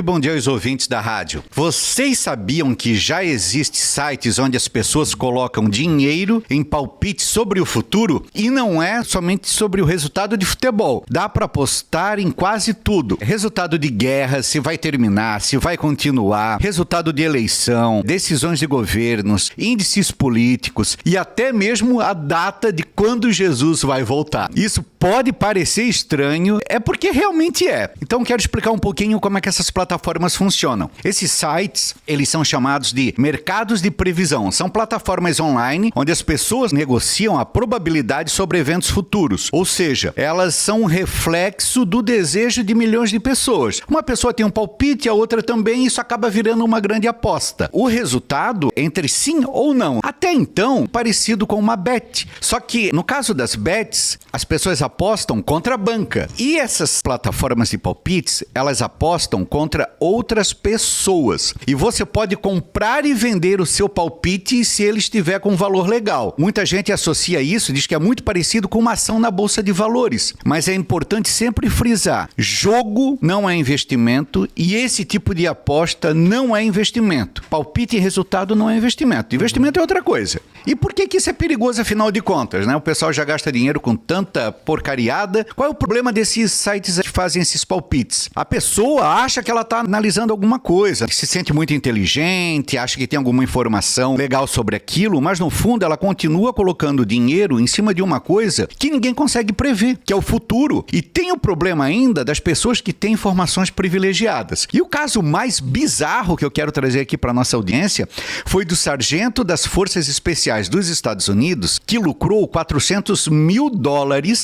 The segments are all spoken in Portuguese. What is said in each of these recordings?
Bom dia aos ouvintes da rádio. Vocês sabiam que já existem sites onde as pessoas colocam dinheiro em palpites sobre o futuro? E não é somente sobre o resultado de futebol. Dá para apostar em quase tudo. Resultado de guerra, se vai terminar, se vai continuar, resultado de eleição, decisões de governos, índices políticos e até mesmo a data de quando Jesus vai voltar. Isso pode parecer estranho, é porque realmente é. Então quero explicar um pouquinho como é que essas plataformas funcionam. Esses sites, eles são chamados de mercados de previsão. São plataformas online onde as pessoas negociam a probabilidade sobre eventos futuros. Ou seja, elas são um reflexo do desejo de milhões de pessoas. Uma pessoa tem um palpite, a outra também, e isso acaba virando uma grande aposta. O resultado, entre sim ou não, até então, parecido com uma bet. Só que, no caso das bets, as pessoas apostam contra a banca. E essas plataformas de palpites, elas apostam contra outras pessoas. E você pode comprar e vender o seu palpite se ele estiver com valor legal. Muita gente associa isso, diz que é muito parecido com uma ação na bolsa de valores. Mas é importante sempre frisar, jogo não é investimento e esse tipo de aposta não é investimento. Palpite e resultado não é investimento. Investimento é outra coisa. E por que isso é perigoso, afinal de contas, né? O pessoal já gasta dinheiro com tanta porcariada. Qual é o problema desses sites que fazem esses palpites? A pessoa acha que ela está analisando alguma coisa, se sente muito inteligente, acha que tem alguma informação legal sobre aquilo, mas no fundo ela continua colocando dinheiro em cima de uma coisa que ninguém consegue prever, que é o futuro. E tem o problema ainda das pessoas que têm informações privilegiadas. E o caso mais bizarro que eu quero trazer aqui para nossa audiência foi do sargento das Forças Especiais dos Estados Unidos, que lucrou $400 mil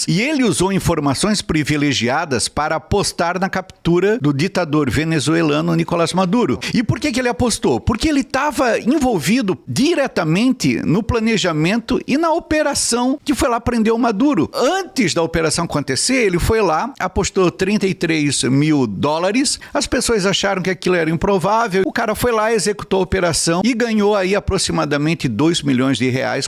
e ele usou informações privilegiadas para apostar na captura do ditador venezuelano Nicolás Maduro. E por que ele apostou? Porque ele estava envolvido diretamente no planejamento e na operação que foi lá prender o Maduro. Antes da operação acontecer, ele foi lá, apostou $33 mil, as pessoas acharam que aquilo era improvável, o cara foi lá, executou a operação e ganhou aí aproximadamente R$2 milhões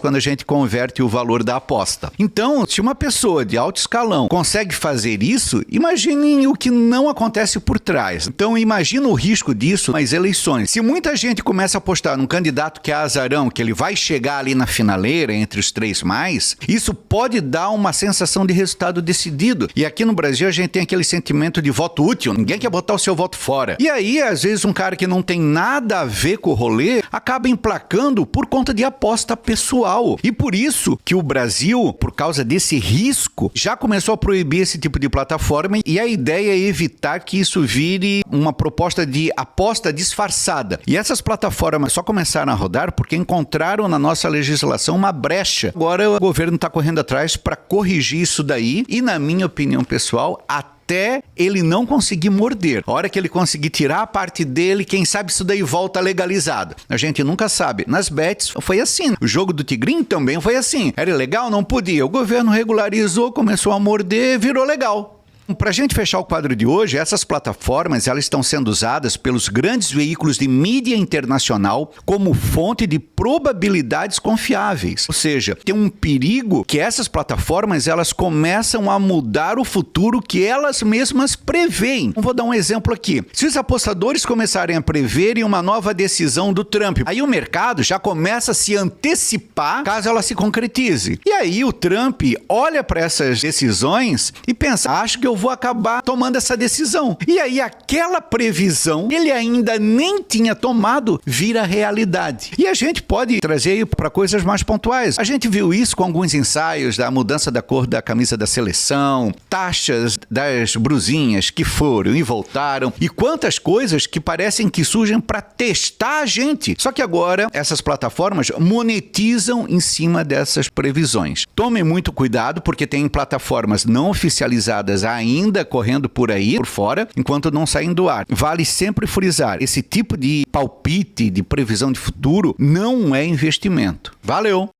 quando a gente converte o valor da aposta. Então, se uma pessoa de alto escalão consegue fazer isso, imaginem o que não acontece por trás. Então, imagina o risco disso nas eleições. Se muita gente começa a apostar num candidato que é azarão, que ele vai chegar ali na finaleira entre os três mais, isso pode dar uma sensação de resultado decidido. E aqui no Brasil a gente tem aquele sentimento de voto útil. Ninguém quer botar o seu voto fora. E aí, às vezes, um cara que não tem nada a ver com o rolê acaba emplacando por conta de aposta pessoal. E por isso que o Brasil, por causa desse risco, já começou a proibir esse tipo de plataforma e a ideia é evitar que isso vire uma proposta de aposta disfarçada. E essas plataformas só começaram a rodar porque encontraram na nossa legislação uma brecha. Agora o governo está correndo atrás para corrigir isso daí e, na minha opinião pessoal, até ele não conseguir morder. A hora que ele conseguir tirar a parte dele, quem sabe isso daí volta legalizado. A gente nunca sabe. Nas bets foi assim. O jogo do Tigrinho também foi assim. Era ilegal? Não podia. O governo regularizou, começou a morder, virou legal. Para a gente fechar o quadro de hoje, essas plataformas elas estão sendo usadas pelos grandes veículos de mídia internacional como fonte de probabilidades confiáveis. Ou seja, tem um perigo que essas plataformas elas começam a mudar o futuro que elas mesmas preveem. Vou dar um exemplo aqui. Se os apostadores começarem a preverem uma nova decisão do Trump, aí o mercado já começa a se antecipar caso ela se concretize. E aí o Trump olha para essas decisões e pensa, acho que eu vou acabar tomando essa decisão. E aí aquela previsão, ele ainda nem tinha tomado, vira realidade. E a gente pode trazer para coisas mais pontuais. A gente viu isso com alguns ensaios da mudança da cor da camisa da seleção, taxas das brusinhas que foram e voltaram, e quantas coisas que parecem que surgem para testar a gente. Só que agora essas plataformas monetizam em cima dessas previsões. Tomem muito cuidado porque tem plataformas não oficializadas ainda correndo por aí, por fora, enquanto não saem do ar. Vale sempre frisar, esse tipo de palpite, de previsão de futuro, não é investimento. Valeu!